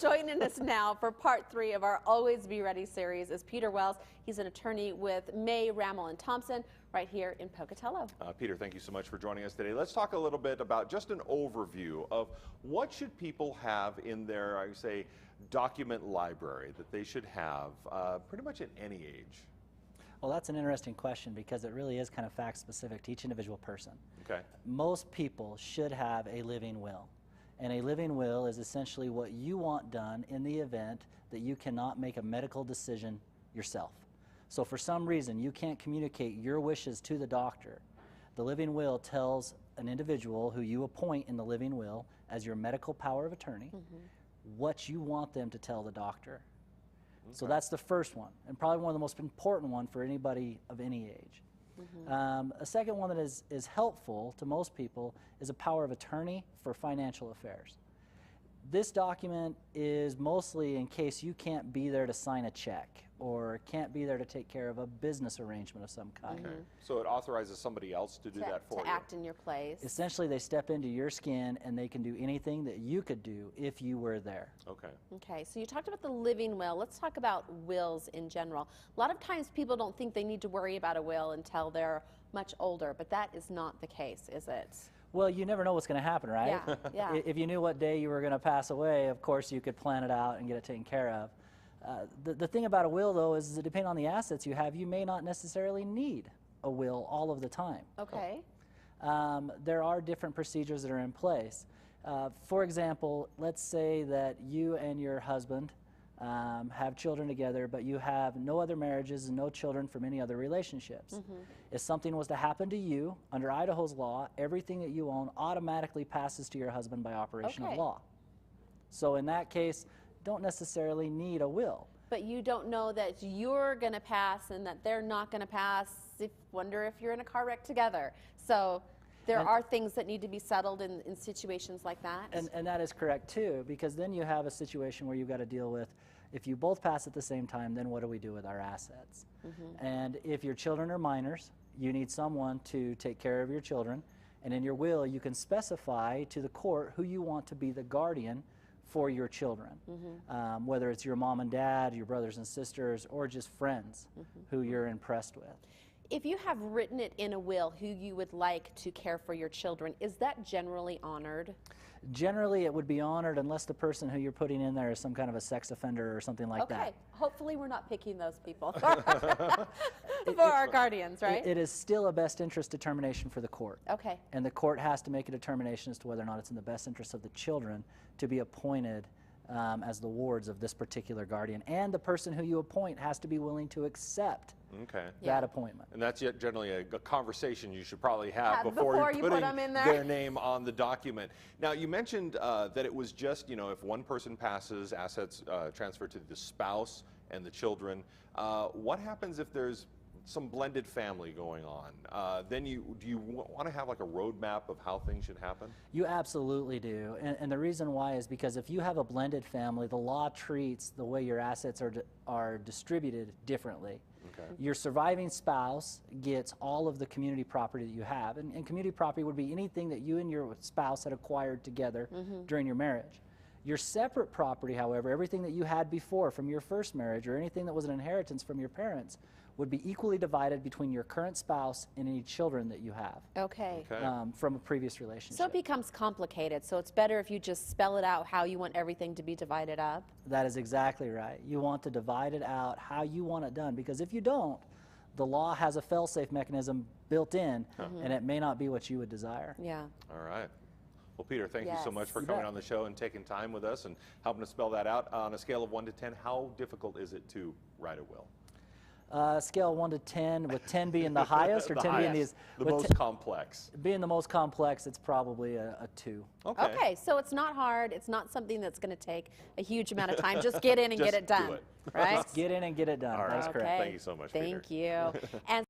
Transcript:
Joining us now for part 3 of our Always Be Ready series is Peter Wells. He's an attorney with Rammell and Thompson right here in Pocatello. Peter, thank you so much for joining us today. Let's talk a little bit about just an overview of what should people have in their, I would say, document library that they should have pretty much at any age. Well, that's an interesting question because it really is kind of fact specific to each individual person. Okay. Most people should have a living will. And a living will is essentially what you want done in the event that you cannot make a medical decision yourself. So for some reason you can't communicate your wishes to the doctor. The living will tells an individual who you appoint in the living will as your medical power of attorney what you want them to tell the doctor. Okay. So that's the first one, and probably one of the most important one for anybody of any age. A second one that is helpful to most people is a power of attorney for financial affairs. This document is mostly in case you can't be there to sign a check or can't be there to take care of a business arrangement of some kind. Okay. So it authorizes somebody else to do that for you. To act in your place. Essentially, they step into your skin and they can do anything that you could do if you were there. Okay. Okay, so you talked about the living will. Let's talk about wills in general. A lot of times people don't think they need to worry about a will until they're much older, but that is not the case, is it? Well, you never know what's going to happen, right? Yeah, yeah. If you knew what day you were going to pass away, of course you could plan it out and get it taken care of. The thing about a will, though, is that depending on the assets you have, you may not necessarily need a will all of the time. Okay. There are different procedures that are in place. For example, let's say that you and your husband have children together, but you have no other marriages and no children from any other relationships. If something was to happen to you, under Idaho's law, everything that you own automatically passes to your husband by operation of law. So in that case, don't necessarily need a will. But you don't know that you're going to pass and that they're not going to pass. Wonder if you're in a car wreck together. So there are things that need to be settled in situations like that. And that is correct too, because then you have a situation where you've got to deal with, if you both pass at the same time, then what do we do with our assets? And if your children are minors, you need someone to take care of your children. And in your will, you can specify to the court who you want to be the guardian for your children, whether it's your mom and dad, your brothers and sisters, or just friends who you're impressed with. If you have written it in a will who you would like to care for your children, is that generally honored? Generally, it would be honored unless the person who you're putting in there is some kind of a sex offender or something like that. Okay, hopefully we're not picking those people for our guardians, right? It is still a best interest determination for the court. Okay. And the court has to make a determination as to whether or not it's in the best interest of the children to be appointed as the wards of this particular guardian. And the person who you appoint has to be willing to accept that appointment. And that's generally a conversation you should probably have before you put them in their name on the document. Now, you mentioned that it was just, you know, if one person passes, assets transfer to the spouse and the children. What happens if there's some blended family going on? Then do you want to have like a roadmap of how things should happen? You absolutely do. And the reason why is because if you have a blended family, the law treats the way your assets are distributed differently. Your surviving spouse gets all of the community property that you have. And community property would be anything that you and your spouse had acquired together during your marriage. Your separate property, however, everything that you had before from your first marriage or anything that was an inheritance from your parents would be equally divided between your current spouse and any children that you have from a previous relationship. So it becomes complicated, so it's better if you just spell it out how you want everything to be divided up? That is exactly right. You want to divide it out how you want it done, because if you don't, the law has a fail-safe mechanism built in, and it may not be what you would desire. Yeah. All right. Well, Peter, thank you so much for coming on the show and taking time with us and helping us spell that out. On a scale of 1 to 10, how difficult is it to write a will? Scale 1 to 10, with 10 being the highest, or 10 being the most complex? Being the most complex, it's probably a 2. Okay, so it's not hard. It's not something that's going to take a huge amount of time. Just get in and get it done. Do it. Right? Just get in and get it done. All right. That's correct. Thank you so much, Peter. Thank you. And